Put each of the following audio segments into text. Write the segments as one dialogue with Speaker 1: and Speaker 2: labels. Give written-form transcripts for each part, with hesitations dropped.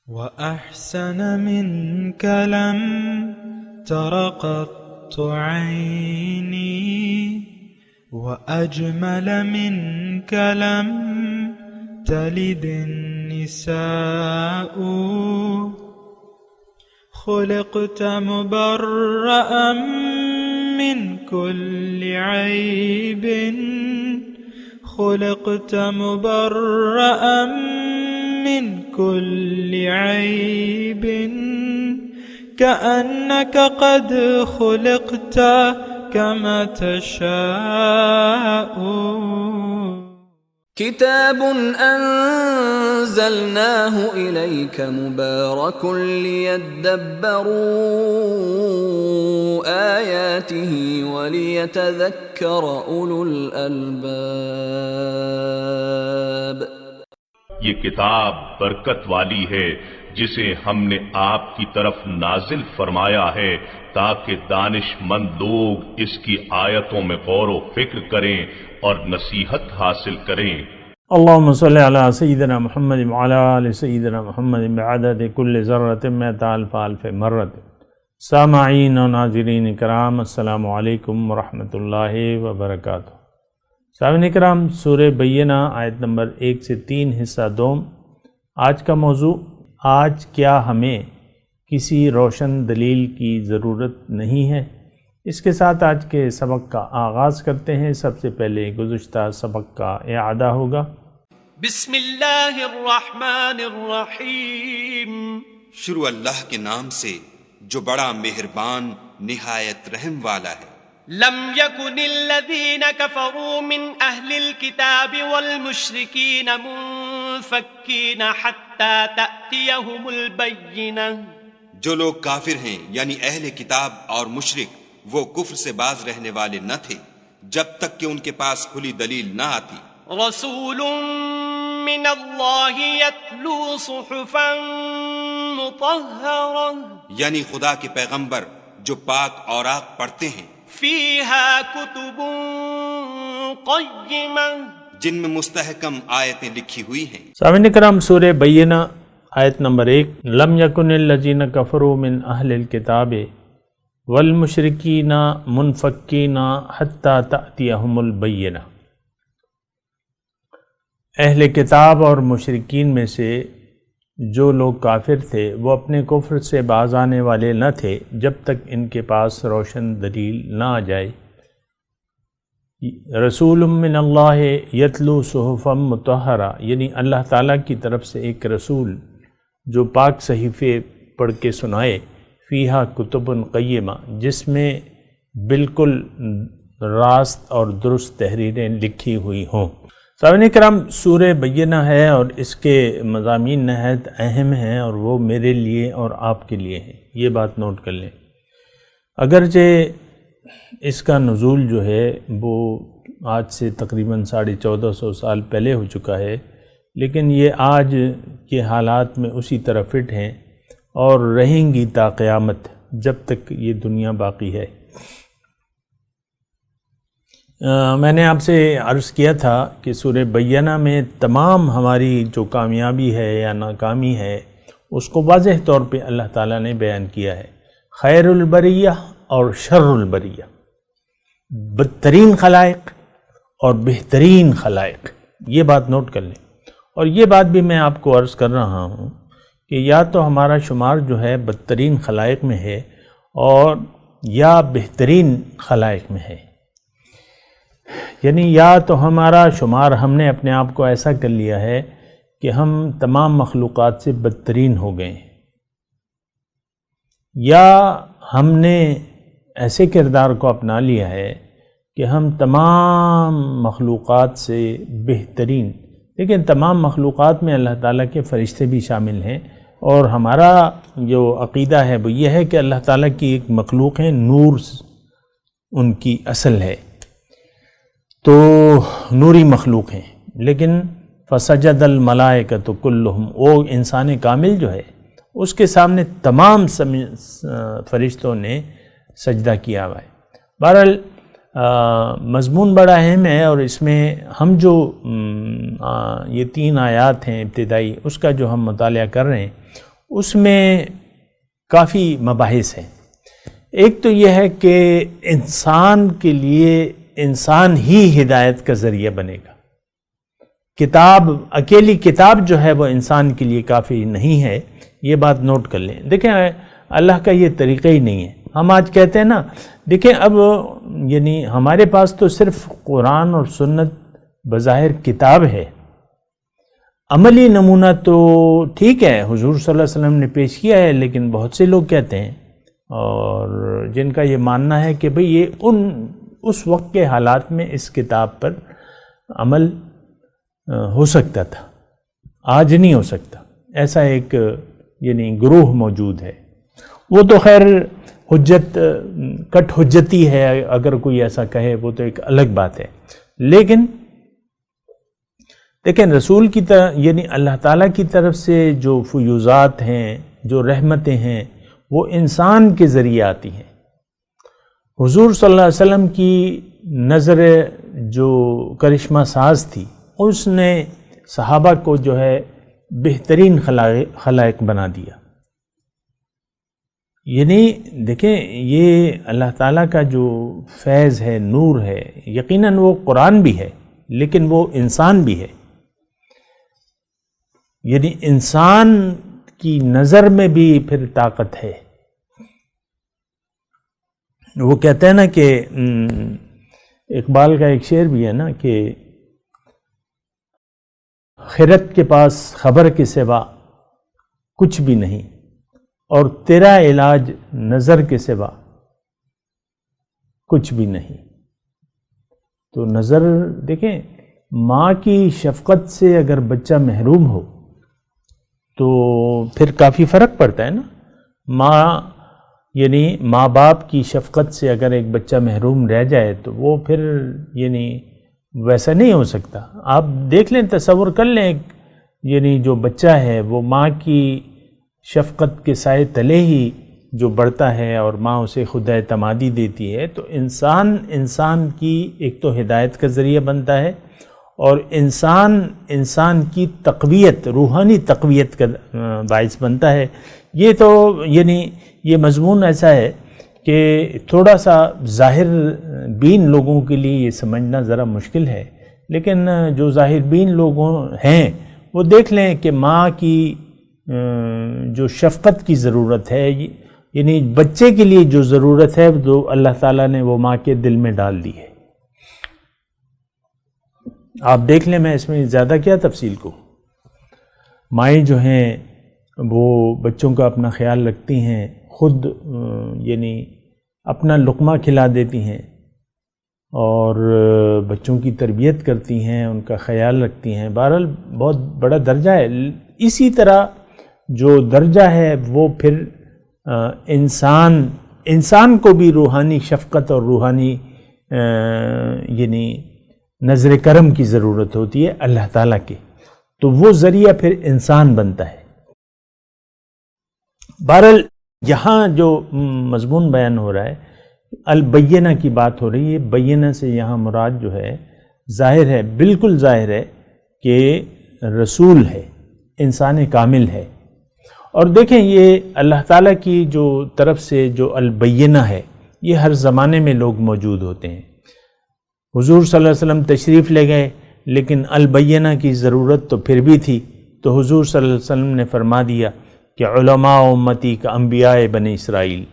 Speaker 1: وأحسن منك لم تر قط عيني وأجمل منك لم تلد النساء خلقت مبرأ من كل عيب خلقت مبرأ من كل عيب كأنك قد خلقت كما تشاء
Speaker 2: كتاب أنزلناه إليك مبارك ليدبروا آياته وليتذكر أولو الألباب.
Speaker 3: یہ کتاب برکت والی ہے جسے ہم نے آپ کی طرف نازل فرمایا ہے تاکہ دانش مند لوگ اس کی آیتوں میں غور و فکر کریں اور نصیحت حاصل کریں.
Speaker 4: اللہم صلی علی سیدنا محمد وعلی آل سیدنا محمد بعدد کل ذرۃ مئۃ الف الف مرۃ. سامعین و ناظرین کرام، السلام علیکم ورحمۃ اللہ وبرکاتہ. سامعین کرام، سورہ بینہ آیت نمبر 1 سے 3 حصہ دوم. آج کا موضوع، آج کیا ہمیں کسی روشن دلیل کی ضرورت نہیں ہے؟ اس کے ساتھ آج کے سبق کا آغاز کرتے ہیں. سب سے پہلے گزشتہ سبق کا اعادہ ہوگا.
Speaker 5: بسم اللہ الرحمن الرحیم.
Speaker 6: شروع اللہ کے نام سے جو بڑا مہربان نہایت رحم والا ہے.
Speaker 5: لم يكن الذين كفروا من اہل الكتاب والمشرکین منفکین حتی تأتیہم البینہ.
Speaker 6: جو لوگ کافر ہیں یعنی اہل کتاب اور مشرک وہ کفر سے باز رہنے والے نہ تھے جب تک کہ ان کے پاس کھلی دلیل نہ آتی.
Speaker 5: رسول من اللہ یتلو صحفا مطہرہ،
Speaker 6: یعنی خدا کے پیغمبر جو پاک اوراق پڑھتے ہیں.
Speaker 5: فیہا کتب قیمہ،
Speaker 6: جن میں مستحکم آیتیں لکھی ہوئی ہیں.
Speaker 4: سامعین کرام، سورہ بینہ آیت نمبر 1. لم یکن الذین کفروا من اہل الکتاب والمشرکین منفکین حتی تأتیہم البینہ. اہل کتاب اور مشرکین میں سے جو لوگ کافر تھے وہ اپنے کفر سے باز آنے والے نہ تھے جب تک ان کے پاس روشن دلیل نہ آ جائے. رسول من اللہ یتلو صحفا مطہرہ، یعنی اللہ تعالیٰ کی طرف سے ایک رسول جو پاک صحیفے پڑھ کے سنائے. فیہا کتب قیمہ، جس میں بالکل راست اور درست تحریریں لکھی ہوئی ہوں. سامعین کرام، سورہ بینہ ہے اور اس کے مضامین نہایت اہم ہیں اور وہ میرے لیے اور آپ کے لیے ہیں. یہ بات نوٹ کر لیں. اگرچہ اس کا نزول جو ہے وہ آج سے تقریباً 1450 سال پہلے ہو چکا ہے، لیکن یہ آج کے حالات میں اسی طرح فٹ ہیں اور رہیں گی تا قیامت جب تک یہ دنیا باقی ہے. میں نے آپ سے عرض کیا تھا کہ سورہ بینہ میں تمام ہماری جو کامیابی ہے یا ناکامی ہے اس کو واضح طور پہ اللہ تعالیٰ نے بیان کیا ہے. خیر البریہ اور شر البریہ، بدترین خلائق اور بہترین خلائق، یہ بات نوٹ کر لیں. اور یہ بات بھی میں آپ کو عرض کر رہا ہوں کہ یا تو ہمارا شمار جو ہے بدترین خلائق میں ہے اور یا بہترین خلائق میں ہے. یعنی یا تو ہمارا شمار ہم نے اپنے آپ کو ایسا کر لیا ہے کہ ہم تمام مخلوقات سے بدترین ہو گئے ہیں، یا ہم نے ایسے کردار کو اپنا لیا ہے کہ ہم تمام مخلوقات سے بہترین. لیکن تمام مخلوقات میں اللہ تعالیٰ کے فرشتے بھی شامل ہیں، اور ہمارا جو عقیدہ ہے وہ یہ ہے کہ اللہ تعالیٰ کی ایک مخلوق ہے، نور ان کی اصل ہے، تو نوری مخلوق ہیں. لیکن فسجد الملائکۃ کلہم، وہ انسان کامل جو ہے اس کے سامنے تمام فرشتوں نے سجدہ کیا ہوا ہے. بہرحال مضمون بڑا اہم ہے، اور اس میں ہم جو یہ 3 آیات ہیں ابتدائی، اس کا جو ہم مطالعہ کر رہے ہیں اس میں کافی مباحث ہیں. ایک تو یہ ہے کہ انسان کے لیے انسان ہی ہدایت کا ذریعہ بنے گا. کتاب، اکیلی کتاب جو ہے وہ انسان کے لیے کافی نہیں ہے، یہ بات نوٹ کر لیں. دیکھیں اللہ کا یہ طریقہ ہی نہیں ہے. ہم آج کہتے ہیں نا، دیکھیں اب یعنی ہمارے پاس تو صرف قرآن اور سنت بظاہر کتاب ہے، عملی نمونہ تو ٹھیک ہے حضور صلی اللہ علیہ وسلم نے پیش کیا ہے، لیکن بہت سے لوگ کہتے ہیں اور جن کا یہ ماننا ہے کہ بھئی یہ اس وقت کے حالات میں اس کتاب پر عمل ہو سکتا تھا، آج نہیں ہو سکتا. ایسا ایک یعنی گروہ موجود ہے. وہ تو خیر حجت کٹ حجتی ہے، اگر کوئی ایسا کہے وہ تو ایک الگ بات ہے. لیکن دیکھیں رسول کی طرف یعنی اللہ تعالیٰ کی طرف سے جو فیوزات ہیں، جو رحمتیں ہیں، وہ انسان کے ذریعے آتی ہیں. حضور صلی اللہ علیہ وسلم کی نظر جو کرشمہ ساز تھی، اس نے صحابہ کو جو ہے بہترین خلائق بنا دیا. یعنی دیکھیں یہ اللہ تعالیٰ کا جو فیض ہے، نور ہے، یقیناً وہ قرآن بھی ہے لیکن وہ انسان بھی ہے. یعنی انسان کی نظر میں بھی پھر طاقت ہے. وہ کہتے ہیں نا کہ اقبال کا ایک شعر بھی ہے نا کہ خرد کے پاس خبر کے سوا کچھ بھی نہیں، اور تیرا علاج نظر کے سوا کچھ بھی نہیں. تو نظر دیکھیں، ماں کی شفقت سے اگر بچہ محروم ہو تو پھر کافی فرق پڑتا ہے نا. یعنی ماں باپ کی شفقت سے اگر ایک بچہ محروم رہ جائے تو وہ پھر یعنی ویسا نہیں ہو سکتا. آپ دیکھ لیں، تصور کر لیں، یعنی جو بچہ ہے وہ ماں کی شفقت کے سائے تلے ہی جو بڑھتا ہے اور ماں اسے خود اعتمادی دیتی ہے، تو انسان کی ایک تو ہدایت کا ذریعہ بنتا ہے، اور انسان کی تقویت، روحانی تقویت کا باعث بنتا ہے. یہ تو یعنی یہ مضمون ایسا ہے کہ تھوڑا سا ظاہر بین لوگوں کے لیے یہ سمجھنا ذرا مشکل ہے، لیکن جو ظاہر بین لوگ ہیں وہ دیکھ لیں کہ ماں کی جو شفقت کی ضرورت ہے، یعنی بچے کے لیے جو ضرورت ہے جو اللہ تعالیٰ نے وہ ماں کے دل میں ڈال دی ہے. آپ دیکھ لیں، میں اس میں زیادہ کیا تفصیل کو. مائیں جو ہیں وہ بچوں کا اپنا خیال رکھتی ہیں، خود یعنی اپنا لقمہ کھلا دیتی ہیں اور بچوں کی تربیت کرتی ہیں، ان کا خیال رکھتی ہیں. بہرحال بہت بڑا درجہ ہے. اسی طرح جو درجہ ہے وہ پھر انسان کو بھی روحانی شفقت اور روحانی یعنی نظر کرم کی ضرورت ہوتی ہے اللہ تعالیٰ کے، تو وہ ذریعہ پھر انسان بنتا ہے. بہرحال یہاں جو مضمون بیان ہو رہا ہے، البینہ کی بات ہو رہی ہے. بینہ سے یہاں مراد جو ہے ظاہر ہے، بالکل ظاہر ہے کہ رسول ہے، انسان کامل ہے. اور دیکھیں یہ اللہ تعالیٰ کی جو طرف سے جو البینہ ہے، یہ ہر زمانے میں لوگ موجود ہوتے ہیں. حضور صلی اللہ علیہ وسلم تشریف لے گئے لیکن البینہ کی ضرورت تو پھر بھی تھی، تو حضور صلی اللہ علیہ وسلم نے فرما دیا کہ علماء امتی کا انبیاء بنی اسرائیل،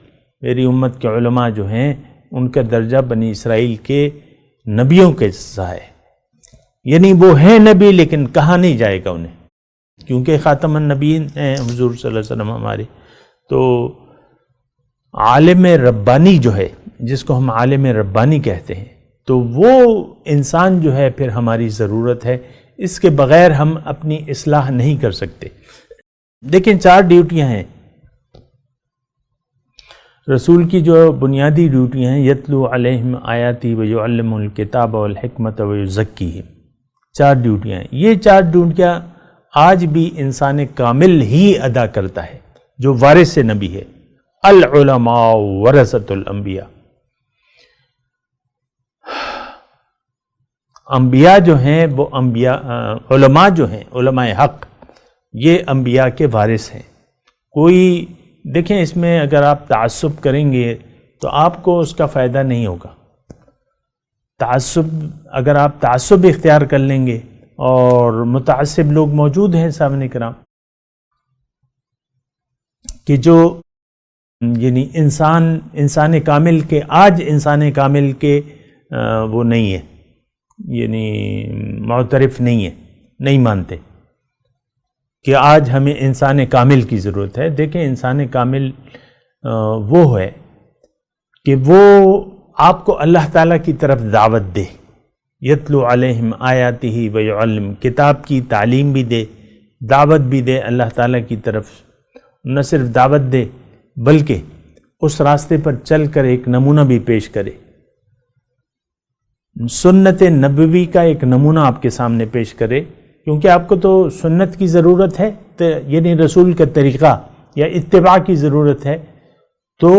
Speaker 4: میری امت کے علماء جو ہیں ان کا درجہ بنی اسرائیل کے نبیوں کے جیسا ہے. یعنی وہ ہیں نبی لیکن کہا نہیں جائے گا انہیں، کیونکہ خاتم النبیین ہیں حضور صلی اللہ علیہ وسلم ہمارے. تو عالم ربانی جو ہے، جس کو ہم عالم ربانی کہتے ہیں، تو وہ انسان جو ہے پھر ہماری ضرورت ہے. اس کے بغیر ہم اپنی اصلاح نہیں کر سکتے. دیکھیں 4 ڈیوٹیاں ہیں رسول کی، جو بنیادی ڈیوٹیاں ہیں: یتلو علیہم آیاتی ویعلمہم الکتاب والحکمت ویزکیہم. 4 ڈیوٹیاں ہیں. یہ 4 ڈیوٹیاں آج بھی انسان کامل ہی ادا کرتا ہے جو وارث نبی ہے. العلماء ورثۃ الانبیاء. انبیاء جو ہیں وہ علماء جو ہیں، علماء حق، یہ انبیاء کے وارث ہیں. کوئی دیکھیں اس میں اگر آپ تعصب کریں گے تو آپ کو اس کا فائدہ نہیں ہوگا. اگر آپ تعصب اختیار کر لیں گے، اور متعصب لوگ موجود ہیں سامنے کرام کہ جو یعنی انسان کامل کے آج انسان کامل کے وہ نہیں ہے، یعنی معترف نہیں ہے، نہیں مانتے کہ آج ہمیں انسان کامل کی ضرورت ہے. دیکھیں انسان کامل وہ ہے کہ وہ آپ کو اللہ تعالیٰ کی طرف دعوت دے، یتلو علیہم آیاتہ ویعلم، کتاب کی تعلیم بھی دے، دعوت بھی دے اللہ تعالیٰ کی طرف. نہ صرف دعوت دے بلکہ اس راستے پر چل کر ایک نمونہ بھی پیش کرے. سنت نبوی کا ایک نمونہ آپ کے سامنے پیش کرے، کیونکہ آپ کو تو سنت کی ضرورت ہے، یعنی رسول کا طریقہ یا اتباع کی ضرورت ہے. تو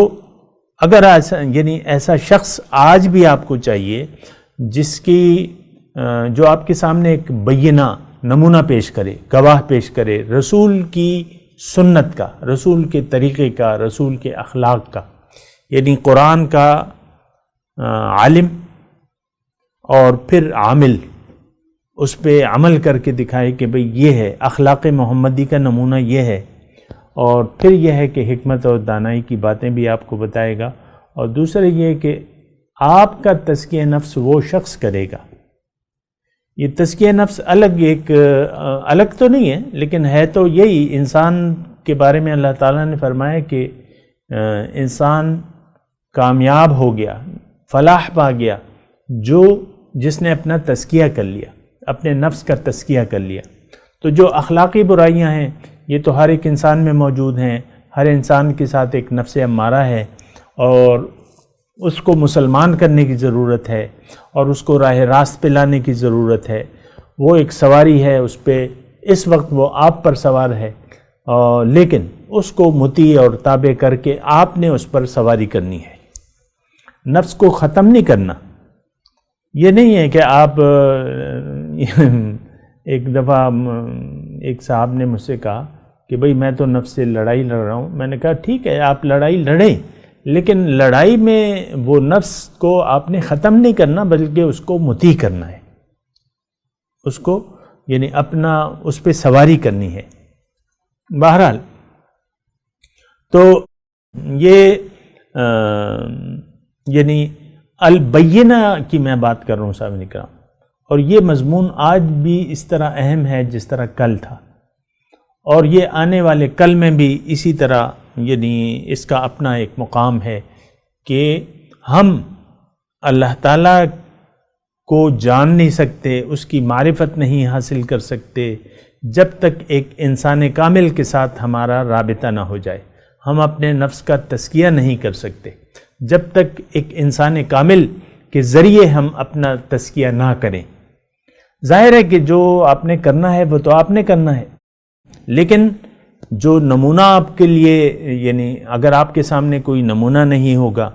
Speaker 4: اگر ایسا شخص آج بھی آپ کو چاہیے جس کی جو آپ کے سامنے ایک بینہ نمونہ پیش کرے، گواہ پیش کرے رسول کی سنت کا، رسول کے طریقے کا، رسول کے اخلاق کا، یعنی قرآن کا عالم اور پھر عامل، اس پہ عمل کر کے دکھائے کہ بھئی یہ ہے اخلاق محمدی کا نمونہ، یہ ہے. اور پھر یہ ہے کہ حکمت اور دانائی کی باتیں بھی آپ کو بتائے گا. اور دوسرے یہ کہ آپ کا تزکیہ نفس وہ شخص کرے گا. یہ تزکیہ نفس الگ تو نہیں ہے، لیکن ہے تو یہی. انسان کے بارے میں اللہ تعالیٰ نے فرمایا کہ انسان کامیاب ہو گیا، فلاح پا گیا جس نے اپنا تزکیہ کر لیا، اپنے نفس کا تزکیہ کر لیا. تو جو اخلاقی برائیاں ہیں یہ تو ہر ایک انسان میں موجود ہیں. ہر انسان کے ساتھ ایک نفس امارہ ہے، اور اس کو مسلمان کرنے کی ضرورت ہے، اور اس کو راہ راست پہ لانے کی ضرورت ہے. وہ ایک سواری ہے اس پہ، اس وقت وہ آپ پر سوار ہے، لیکن اس کو مطیع اور تابع کر کے آپ نے اس پر سواری کرنی ہے. نفس کو ختم نہیں کرنا. یہ نہیں ہے کہ آپ ایک دفعہ ایک صاحب نے مجھ سے کہا کہ بھئی میں تو نفس سے لڑائی لڑ رہا ہوں. میں نے کہا ٹھیک ہے آپ لڑائی لڑیں، لیکن لڑائی میں وہ نفس کو آپ نے ختم نہیں کرنا بلکہ اس کو مطیع کرنا ہے، اس کو یعنی اپنا اس پہ سواری کرنی ہے. بہرحال تو یہ یعنی البینہ کی میں بات کر رہا ہوں صاحب کرام، اور یہ مضمون آج بھی اس طرح اہم ہے جس طرح کل تھا، اور یہ آنے والے کل میں بھی اسی طرح یعنی اس کا اپنا ایک مقام ہے کہ ہم اللہ تعالیٰ کو جان نہیں سکتے، اس کی معرفت نہیں حاصل کر سکتے جب تک ایک انسان کامل کے ساتھ ہمارا رابطہ نہ ہو جائے. ہم اپنے نفس کا تزکیہ نہیں کر سکتے جب تک ایک انسان کامل کے ذریعے ہم اپنا تزکیہ نہ کریں. ظاہر ہے کہ جو آپ نے کرنا ہے وہ تو آپ نے کرنا ہے، لیکن جو نمونہ آپ کے لیے یعنی اگر آپ کے سامنے کوئی نمونہ نہیں ہوگا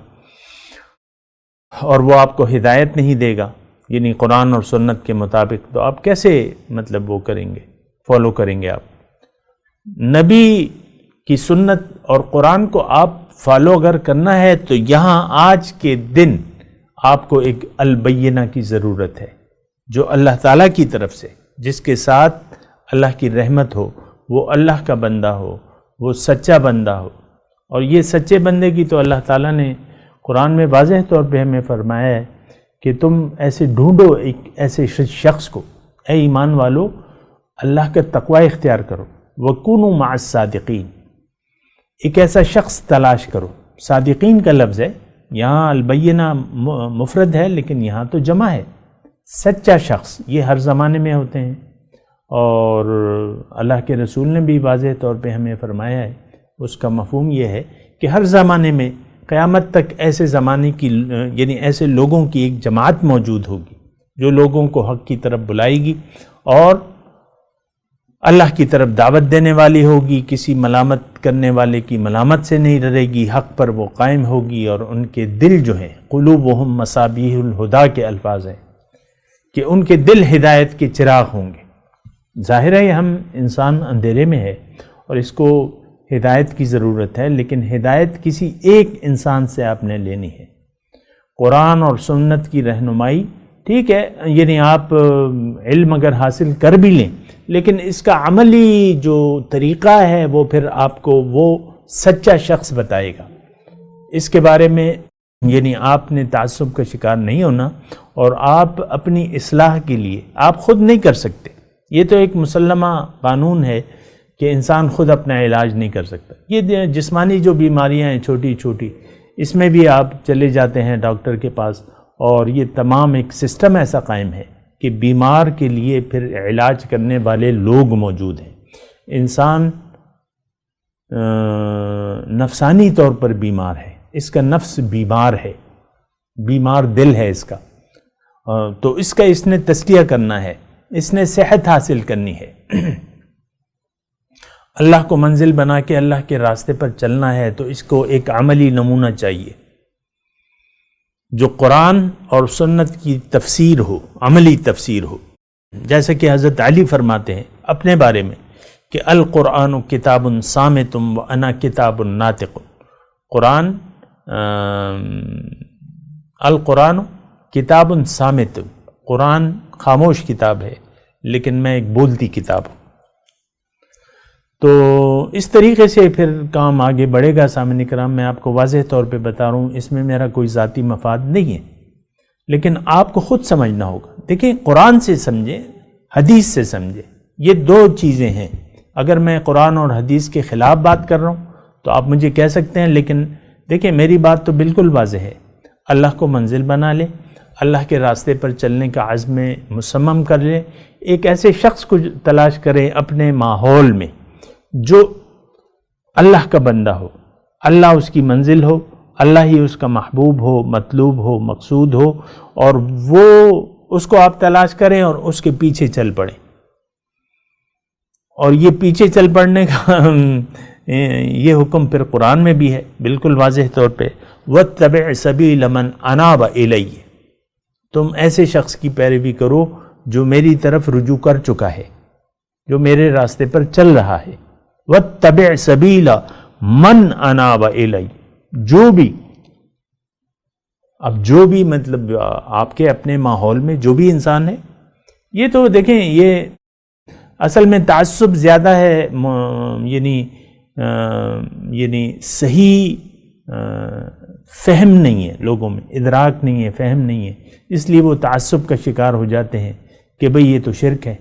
Speaker 4: اور وہ آپ کو ہدایت نہیں دے گا یعنی قرآن اور سنت کے مطابق، تو آپ کیسے وہ کریں گے، فالو کریں گے. آپ نبی کی سنت اور قرآن کو آپ فالو اگر کرنا ہے تو یہاں آج کے دن آپ کو ایک البینہ کی ضرورت ہے، جو اللہ تعالیٰ کی طرف سے، جس کے ساتھ اللہ کی رحمت ہو، وہ اللہ کا بندہ ہو، وہ سچا بندہ ہو. اور یہ سچے بندے کی تو اللہ تعالیٰ نے قرآن میں واضح طور پہ ہمیں فرمایا ہے کہ تم ایسے ڈھونڈو ایک ایسے شخص کو، اے ایمان والو اللہ کا تقوی اختیار کرو، وَكُونُوا مَعَ الصَّادِقِينَ، ایک ایسا شخص تلاش کرو. صادقین کا لفظ ہے یہاں، البینہ مفرد ہے لیکن یہاں تو جمع ہے. سچا شخص یہ ہر زمانے میں ہوتے ہیں، اور اللہ کے رسول نے بھی واضح طور پہ ہمیں فرمایا ہے. اس کا مفہوم یہ ہے کہ ہر زمانے میں قیامت تک ایسے زمانے کی یعنی ایسے لوگوں کی ایک جماعت موجود ہوگی جو لوگوں کو حق کی طرف بلائے گی اور اللہ کی طرف دعوت دینے والی ہوگی، کسی ملامت کرنے والے کی ملامت سے نہیں ڈرے گی، حق پر وہ قائم ہوگی. اور ان کے دل جو ہیں، قلوبہم مصابیح الہدا کے الفاظ ہیں کہ ان کے دل ہدایت کے چراغ ہوں گے. ظاہر ہے ہم انسان اندھیرے میں ہے اور اس کو ہدایت کی ضرورت ہے، لیکن ہدایت کسی ایک انسان سے آپ نے لینی ہے۔ قرآن اور سنت کی رہنمائی ٹھیک ہے، یعنی آپ علم اگر حاصل کر بھی لیں، لیکن اس کا عملی جو طریقہ ہے وہ پھر آپ کو وہ سچا شخص بتائے گا۔ اس کے بارے میں یعنی آپ نے تعصب کا شکار نہیں ہونا، اور آپ اپنی اصلاح کے لیے آپ خود نہیں کر سکتے۔ یہ تو ایک مسلمہ قانون ہے کہ انسان خود اپنا علاج نہیں کر سکتا۔ یہ جسمانی جو بیماریاں ہیں چھوٹی چھوٹی، اس میں بھی آپ چلے جاتے ہیں ڈاکٹر کے پاس، اور یہ تمام ایک سسٹم ایسا قائم ہے کہ بیمار کے لیے پھر علاج کرنے والے لوگ موجود ہیں۔ انسان نفسانی طور پر بیمار ہے، اس کا نفس بیمار ہے، بیمار دل ہے اس کا، تو اس نے تزکیہ کرنا ہے، اس نے صحت حاصل کرنی ہے، اللہ کو منزل بنا کے اللہ کے راستے پر چلنا ہے، تو اس کو ایک عملی نمونہ چاہیے جو قرآن اور سنت کی تفسیر ہو، عملی تفسیر ہو۔ جیسے کہ حضرت علی فرماتے ہیں اپنے بارے میں کہ القرآن کتاب صامت وانا کتاب ناطق۔ القرآن کتاب صامت، قرآن خاموش کتاب ہے لیکن میں ایک بولتی کتاب ہوں۔ تو اس طریقے سے پھر کام آگے بڑھے گا۔ سامعین کرام، میں آپ کو واضح طور پہ بتا رہا ہوں، اس میں میرا کوئی ذاتی مفاد نہیں ہے، لیکن آپ کو خود سمجھنا ہوگا۔ دیکھیں، قرآن سے سمجھیں، حدیث سے سمجھیں، یہ دو چیزیں ہیں۔ اگر میں قرآن اور حدیث کے خلاف بات کر رہا ہوں تو آپ مجھے کہہ سکتے ہیں، لیکن دیکھیں میری بات تو بالکل واضح ہے۔ اللہ کو منزل بنا لے، اللہ کے راستے پر چلنے کا عزم مصمم کر لے، ایک ایسے شخص کو تلاش کرے اپنے ماحول میں جو اللہ کا بندہ ہو، اللہ اس کی منزل ہو، اللہ ہی اس کا محبوب ہو، مطلوب ہو، مقصود ہو، اور وہ اس کو آپ تلاش کریں اور اس کے پیچھے چل پڑیں۔ اور یہ پیچھے چل پڑنے کا یہ حکم پھر قرآن میں بھی ہے بالکل واضح طور پہ، وَاتَّبِعْ سَبِيلَ مَنْ أَنَابَ إِلَيَّ۔ تم ایسے شخص کی پیروی کرو جو میری طرف رجوع کر چکا ہے، جو میرے راستے پر چل رہا ہے۔ وَاتَّبِعْ سَبِيلَ مَنْ أَنَابَ إِلَيَّ، جو بھی، اب جو بھی مطلب آپ کے اپنے ماحول میں جو بھی انسان ہے، یہ تو دیکھیں یہ اصل میں تعصب زیادہ ہے، یعنی صحیح فہم نہیں ہے لوگوں میں، ادراک نہیں ہے، فہم نہیں ہے، اس لیے وہ تعصب کا شکار ہو جاتے ہیں کہ بھئی یہ تو شرک ہے،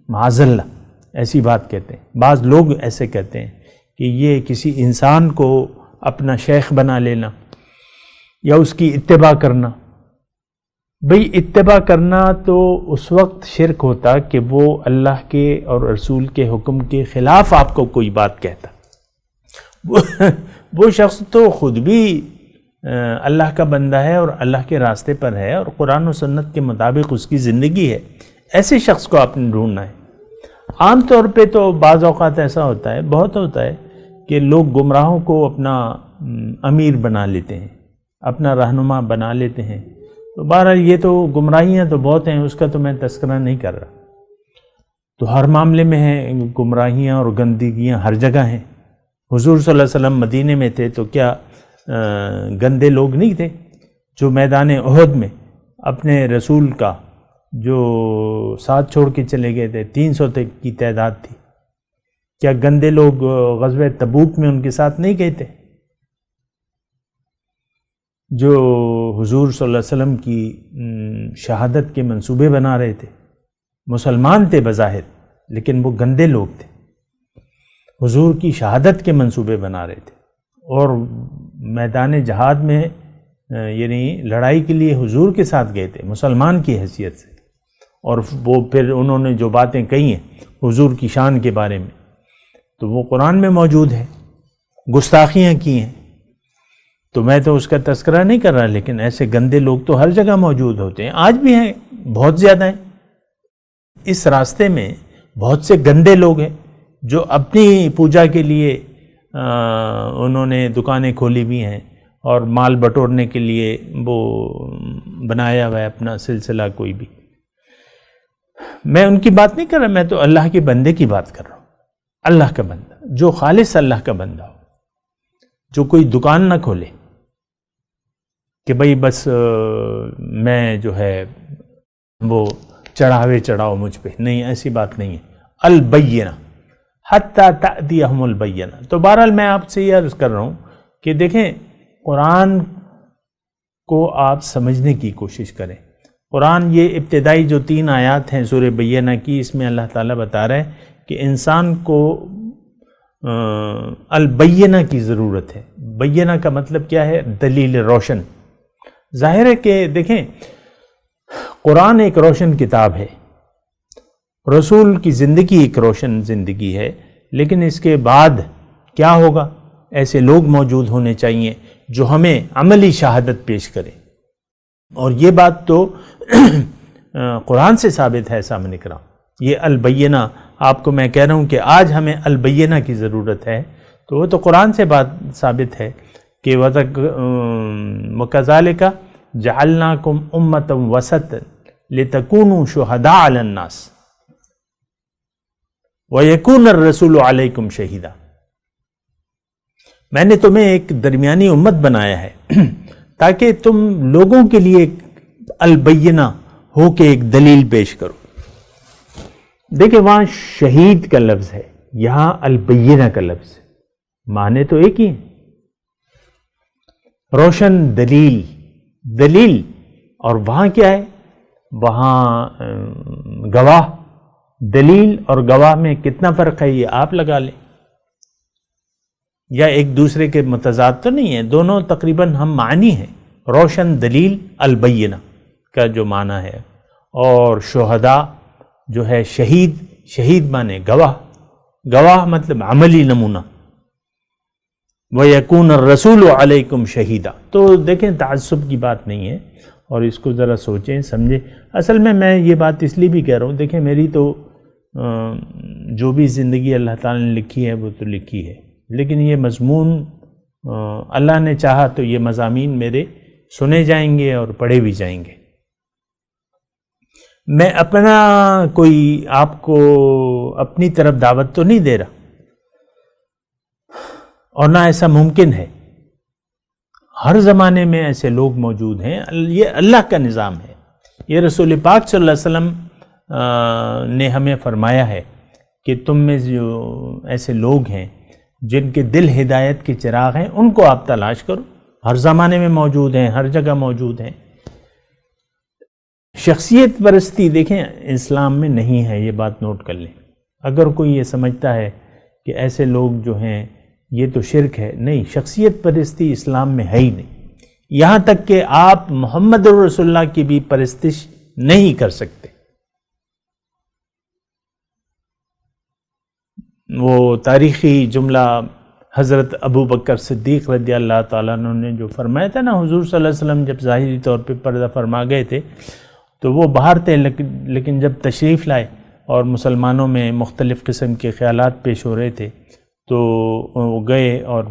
Speaker 4: معاذ اللہ ایسی بات کہتے ہیں۔ بعض لوگ ایسے کہتے ہیں کہ یہ کسی انسان کو اپنا شیخ بنا لینا یا اس کی اتباع کرنا، بھئی اتباع کرنا تو اس وقت شرک ہوتا کہ وہ اللہ کے اور رسول کے حکم کے خلاف آپ کو کوئی بات کہتا۔ وہ شخص تو خود بھی اللہ کا بندہ ہے اور اللہ کے راستے پر ہے اور قرآن و سنت کے مطابق اس کی زندگی ہے، ایسے شخص کو آپ نے ڈھونڈنا ہے۔ عام طور پہ تو بعض اوقات ایسا ہوتا ہے، بہت ہوتا ہے کہ لوگ گمراہوں کو اپنا امیر بنا لیتے ہیں، اپنا رہنما بنا لیتے ہیں۔ تو بہرحال یہ تو گمراہیاں تو بہت ہیں، اس کا تو میں تذکرہ نہیں کر رہا، تو ہر معاملے میں ہیں گمراہیاں اور گندگیاں ہر جگہ ہیں۔ حضور صلی اللہ علیہ وسلم مدینے میں تھے تو کیا گندے لوگ نہیں تھے جو میدان احد میں اپنے رسول کا جو ساتھ چھوڑ کے چلے گئے تھے، 300 تک کی تعداد تھی، کیا گندے لوگ غزوہ تبوک میں ان کے ساتھ نہیں گئے تھے؟ جو حضور صلی اللہ علیہ وسلم کی شہادت کے منصوبے بنا رہے تھے، مسلمان تھے بظاہر لیکن وہ گندے لوگ تھے، حضور کی شہادت کے منصوبے بنا رہے تھے، اور میدان جہاد میں یعنی لڑائی کے لیے حضور کے ساتھ گئے تھے مسلمان کی حیثیت سے، اور وہ پھر انہوں نے جو باتیں کہی ہیں حضور کی شان کے بارے میں تو وہ قرآن میں موجود ہے، گستاخیاں کی ہیں، تو میں تو اس کا تذکرہ نہیں کر رہا، لیکن ایسے گندے لوگ تو ہر جگہ موجود ہوتے ہیں، آج بھی ہیں، بہت زیادہ ہیں۔ اس راستے میں بہت سے گندے لوگ ہیں جو اپنی پوجا کے لیے انہوں نے دکانیں کھولی بھی ہیں اور مال بٹورنے کے لیے وہ بنایا ہوا ہے اپنا سلسلہ کوئی بھی۔ میں ان کی بات نہیں کر رہا، میں تو اللہ کے بندے کی بات کر رہا ہوں، اللہ کا بندہ جو خالص اللہ کا بندہ ہو، جو کوئی دکان نہ کھولے کہ بھئی بس میں جو ہے وہ چڑھاؤ مجھ پہ، نہیں، ایسی بات نہیں ہے۔ البینہ حتی تأتیہم البینہ۔ تو بہرحال میں آپ سے یہ عرض کر رہا ہوں کہ دیکھیں، قرآن کو آپ سمجھنے کی کوشش کریں۔ قرآن یہ ابتدائی جو 3 آیات ہیں سورہ بینہ کی، اس میں اللہ تعالیٰ بتا رہے ہیں کہ انسان کو البینہ کی ضرورت ہے۔ بینہ کا مطلب کیا ہے؟ دلیل روشن۔ ظاہر ہے کہ دیکھیں، قرآن ایک روشن کتاب ہے، رسول کی زندگی ایک روشن زندگی ہے، لیکن اس کے بعد کیا ہوگا؟ ایسے لوگ موجود ہونے چاہیے جو ہمیں عملی شہادت پیش کریں، اور یہ بات تو قرآن سے ثابت ہے سامنے کرام۔ یہ البینہ آپ کو میں کہہ رہا ہوں کہ آج ہمیں البینہ کی ضرورت ہے، تو وہ تو قرآن سے بات ثابت ہے کہ وَكَذَلِكَ جَعَلْنَاكُمْ أُمَّةً وَسَطًا لِتَكُونُوا شُهَدَاءَ عَلَى النَّاسِ وَيَكُونَ الرَّسُولُ عَلَيْكُمْ شَهِيدًا۔ میں نے تمہیں ایک درمیانی امت بنایا ہے تاکہ تم لوگوں کے لیے البینہ ہو کے ایک دلیل پیش کرو۔ دیکھیں، وہاں شہید کا لفظ ہے، یہاں البینہ کا لفظ ہے، معنی تو ایک ہی ہے، روشن دلیل، اور وہاں کیا ہے؟ وہاں گواہ۔ دلیل اور گواہ میں کتنا فرق ہے یہ آپ لگا لیں، یا ایک دوسرے کے متضاد تو نہیں ہے، دونوں تقریباً ہم معنی ہیں۔ روشن دلیل البینہ کا جو معنی ہے، اور شہداء جو ہے شہید مانے گواہ مطلب عملی نمونہ۔ وَيَكُونَ الرَّسُولُ عَلَيْكُمْ شَهِيدًا۔ تو دیکھیں، تعصب کی بات نہیں ہے، اور اس کو ذرا سوچیں سمجھیں۔ اصل میں یہ بات اس لیے بھی کہہ رہا ہوں، دیکھیں میری تو جو بھی زندگی اللہ تعالیٰ نے لکھی ہے وہ تو لکھی ہے، لیکن یہ مضمون اللہ نے چاہا تو یہ مضامین میرے سنے جائیں گے اور پڑھے بھی جائیں گے۔ میں اپنا کوئی آپ کو اپنی طرف دعوت تو نہیں دے رہا، اور نہ ایسا ممکن ہے۔ ہر زمانے میں ایسے لوگ موجود ہیں، یہ اللہ کا نظام ہے۔ یہ رسول پاک صلی اللہ علیہ وسلم نے ہمیں فرمایا ہے کہ تم میں جو ایسے لوگ ہیں جن کے دل ہدایت کے چراغ ہیں، ان کو آپ تلاش کرو۔ ہر زمانے میں موجود ہیں، ہر جگہ موجود ہیں۔ شخصیت پرستی دیکھیں اسلام میں نہیں ہے، یہ بات نوٹ کر لیں۔ اگر کوئی یہ سمجھتا ہے کہ ایسے لوگ جو ہیں یہ تو شرک ہے، نہیں، شخصیت پرستی اسلام میں ہے ہی نہیں۔ یہاں تک کہ آپ محمد رسول اللہ کی بھی پرستش نہیں کر سکتے۔ وہ تاریخی جملہ حضرت ابو بکر صدیق رضی اللہ تعالیٰ عنہ نے جو فرمایا تھا نا، حضور صلی اللہ علیہ وسلم جب ظاہری طور پہ پردہ فرما گئے تھے تو وہ باہر تھے، لیکن جب تشریف لائے اور مسلمانوں میں مختلف قسم کے خیالات پیش ہو رہے تھے تو وہ گئے اور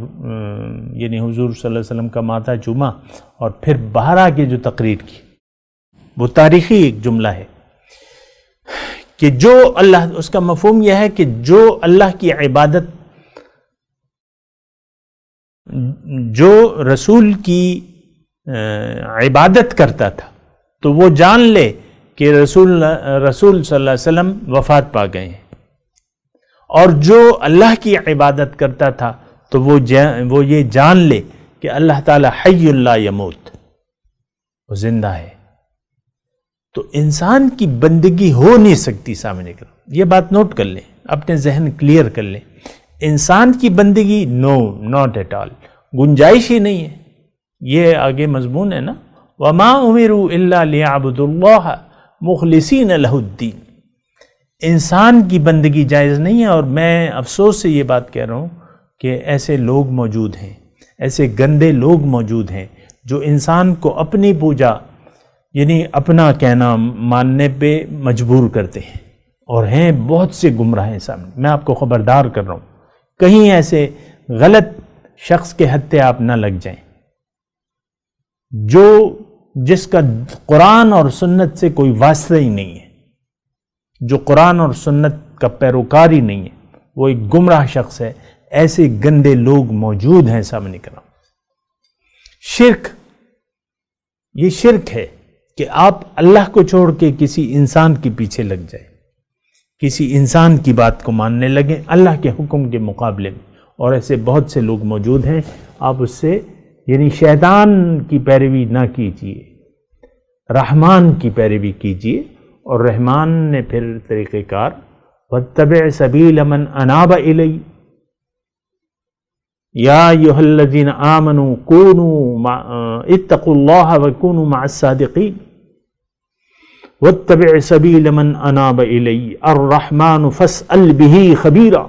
Speaker 4: یعنی حضور صلی اللہ علیہ وسلم کا ماتھا چوما اور پھر باہر آ کے جو تقریر کی، وہ تاریخی ایک جملہ ہے کہ جو اللہ، اس کا مفہوم یہ ہے کہ جو اللہ کی عبادت، جو رسول کی عبادت کرتا تھا تو وہ جان لے کہ رسول صلی اللہ علیہ وسلم وفات پا گئے ہیں، اور جو اللہ کی عبادت کرتا تھا تو وہ یہ جان لے کہ اللہ تعالی حی لا یموت، وہ زندہ ہے۔ تو انسان کی بندگی ہو نہیں سکتی، سامنے کرو، یہ بات نوٹ کر لیں، اپنے ذہن کلیئر کر لیں۔ انسان کی بندگی نو، ناٹ ایٹ آل، گنجائش ہی نہیں ہے۔ یہ آگے مضمون ہے نا، وَمَا أُمِرُوا إِلَّا لِيَعْبُدُوا اللَّهَ مُخْلِصِينَ لَهُ الدِّينَ۔ انسان کی بندگی جائز نہیں ہے، اور میں افسوس سے یہ بات کہہ رہا ہوں کہ ایسے لوگ موجود ہیں، ایسے گندے لوگ موجود ہیں جو انسان کو اپنی پوجا یعنی اپنا کہنا ماننے پہ مجبور کرتے ہیں، اور ہیں بہت سے گمراہ ہیں سامنے۔ میں آپ کو خبردار کر رہا ہوں، کہیں ایسے غلط شخص کے ہتھے آپ نہ لگ جائیں جس کا قرآن اور سنت سے کوئی واسطہ ہی نہیں ہے، جو قرآن اور سنت کا پیروکار ہی نہیں ہے، وہ ایک گمراہ شخص ہے. ایسے گندے لوگ موجود ہیں سامنے کرام. شرک، یہ شرک ہے کہ آپ اللہ کو چھوڑ کے کسی انسان کے پیچھے لگ جائیں، کسی انسان کی بات کو ماننے لگیں اللہ کے حکم کے مقابلے میں. اور ایسے بہت سے لوگ موجود ہیں. آپ اس سے یعنی شیطان کی پیروی نہ کیجیے، رحمان کی پیروی کیجیے. اور رحمان نے پھر طریقہ کار وَاتَّبِعْ سَبِيلَ مَنْ أَنَابَ إِلَيَّ يَا أَيُّهَا الَّذِينَ آمَنُوا اتَّقُوا اللَّهَ وَكُونُوا مَعَ الصَّادِقِينَ وَاتَّبِعْ سَبِيلَ مَنْ أَنَابَ إِلَيَّ الرَّحْمَنُ فَاسْأَلْ بِهِ خَبِيرًا.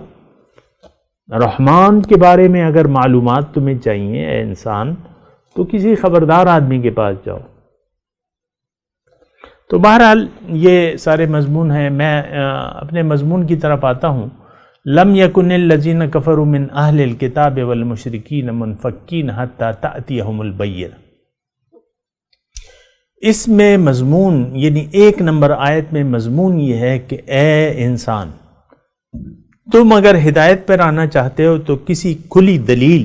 Speaker 4: رحمان کے بارے میں اگر معلومات تمہیں چاہیے اے انسان تو کسی خبردار آدمی کے پاس جاؤ. تو بہرحال یہ سارے مضمون ہیں. میں اپنے مضمون کی طرف آتا ہوں. لم یکن الذین کفروا من اہل الکتاب والمشرکین منفکین حتی تأتیہم البینہ. اس میں مضمون یعنی 1 نمبر آیت میں مضمون یہ ہے کہ اے انسان، تم اگر ہدایت پر آنا چاہتے ہو تو کسی کھلی دلیل،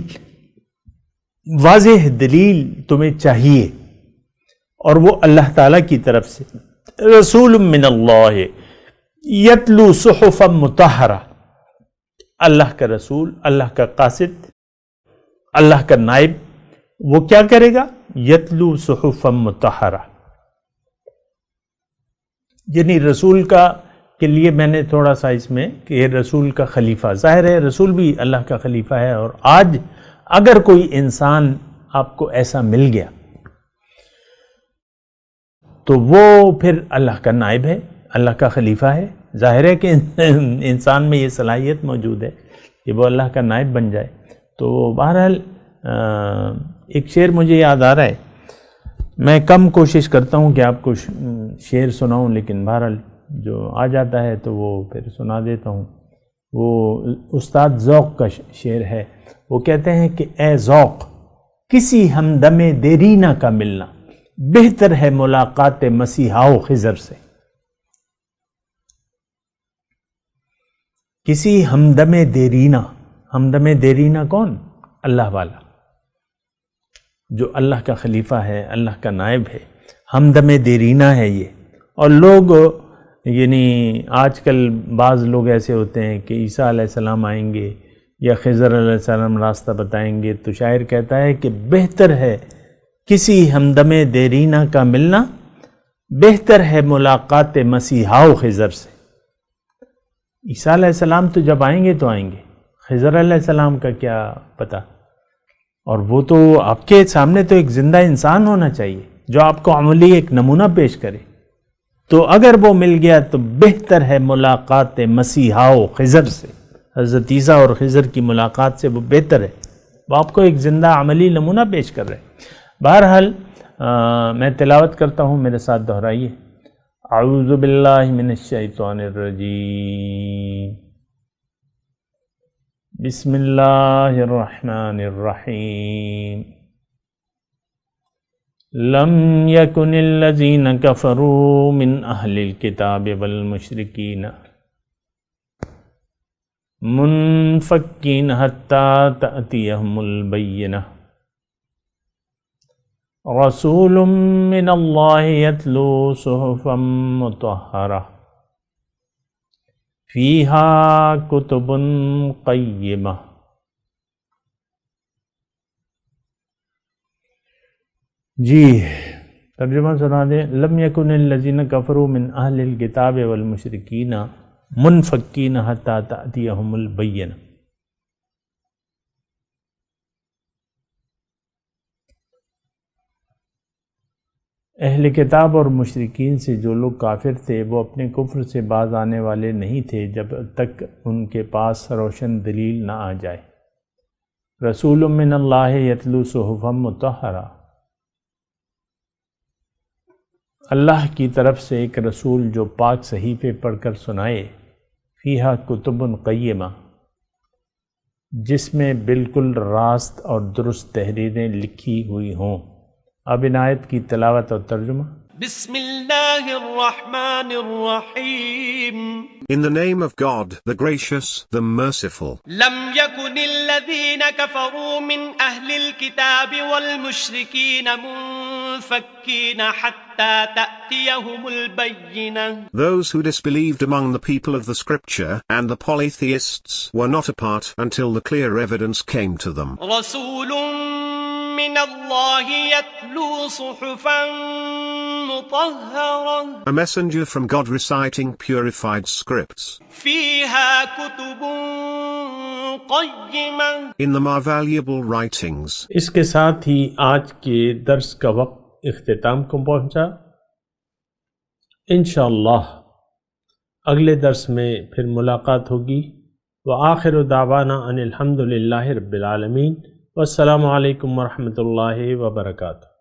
Speaker 4: واضح دلیل تمہیں چاہیے، اور وہ اللہ تعالیٰ کی طرف سے. رسول من اللہ یتلو صحفا مطہرہ، اللہ کا رسول، اللہ کا قاصد، اللہ کا نائب، وہ کیا کرے گا؟ یتلو صحفا مطہرہ. یعنی رسول کا کے لیے میں نے تھوڑا سا اس میں کہ یہ رسول کا خلیفہ، ظاہر ہے رسول بھی اللہ کا خلیفہ ہے. اور آج اگر کوئی انسان آپ کو ایسا مل گیا تو وہ پھر اللہ کا نائب ہے، اللہ کا خلیفہ ہے. ظاہر ہے کہ انسان میں یہ صلاحیت موجود ہے کہ وہ اللہ کا نائب بن جائے. تو بہرحال ایک شعر مجھے یاد آ رہا ہے. میں کم کوشش کرتا ہوں کہ آپ کو شعر سناؤں، لیکن بہرحال جو آ جاتا ہے تو وہ پھر سنا دیتا ہوں. وہ استاد ذوق کا شعر ہے. وہ کہتے ہیں کہ اے ذوق، کسی ہمدم دیرینہ کا ملنا بہتر ہے ملاقات مسیحا و خضر سے. کسی ہمدم دیرینہ، ہمدم دیرینہ کون؟ اللہ والا، جو اللہ کا خلیفہ ہے، اللہ کا نائب ہے. ہمدم دیرینہ ہے یہ. اور لوگ یعنی آج کل بعض لوگ ایسے ہوتے ہیں کہ عیسیٰ علیہ السلام آئیں گے یا خضر علیہ السلام راستہ بتائیں گے، تو شاعر کہتا ہے کہ بہتر ہے کسی ہمدم دیرینہ کا ملنا، بہتر ہے ملاقات مسیحا و خضر سے. عیسیٰ علیہ السلام تو جب آئیں گے تو آئیں گے، خضر علیہ السلام کا کیا پتہ. اور وہ تو آپ کے سامنے تو ایک زندہ انسان ہونا چاہیے جو آپ کو عملی ایک نمونہ پیش کرے. تو اگر وہ مل گیا تو بہتر ہے ملاقات مسیحا و خضر سے. حضرت عیسیٰ اور خضر کی ملاقات سے وہ بہتر ہے. وہ آپ کو ایک زندہ عملی نمونہ پیش کر رہے. بہرحال میں تلاوت کرتا ہوں، میرے ساتھ دہرائیے. اعوذ باللہ من الشیطان الرجیم، بسم اللہ الرحمن الرحیم. لم یکن الذین کفروا من اہل الکتاب والمشرکین منفکین حتی تأتیہم البینہ رسول من اللہ یتلو صحفا مطہرہ فیہا کتب قیمہ. جی ترجمہ سنا دیں. لم یکن الذین کفروا من اہل الکتاب والمشرکین منفکین حتی تأتیہم البینہ. اہل کتاب اور مشرکین سے جو لوگ کافر تھے وہ اپنے کفر سے باز آنے والے نہیں تھے جب تک ان کے پاس روشن دلیل نہ آ جائے. رسول من اللہ یتلو صحفا مطہرہ، اللہ کی طرف سے ایک رسول جو پاک صحیفے پڑھ کر سنائے. فیہا کتب قیمہ، جس میں بالکل راست اور درست تحریریں لکھی ہوئی ہوں. اب ان آیت کی تلاوت اور ترجمہ.
Speaker 5: بسم الله الرحمن الرحيم.
Speaker 7: In the name of God, the gracious, the merciful.
Speaker 5: لم يكن الذين كفروا من أهل الكتاب والمشركين منفكين حتى تأتيهم البينة.
Speaker 7: Those who disbelieved among the people of the scripture and the polytheists were not apart until the clear evidence came to them.
Speaker 5: رسول من الله يتلو صحفا مطهرة.
Speaker 7: A messenger from God reciting purified scripts.
Speaker 5: فيها كتب قيمة.
Speaker 7: In them are valuable writings.
Speaker 4: اس کے ساتھ ہی آج کے درس کا وقت اختتام کو پہنچا. انشاءاللہ اگلے درس میں پھر ملاقات ہوگی. وآخر دعوانا ان الحمد للہ رب العالمین. والسلام علیکم ورحمۃ اللہ وبرکاتہ.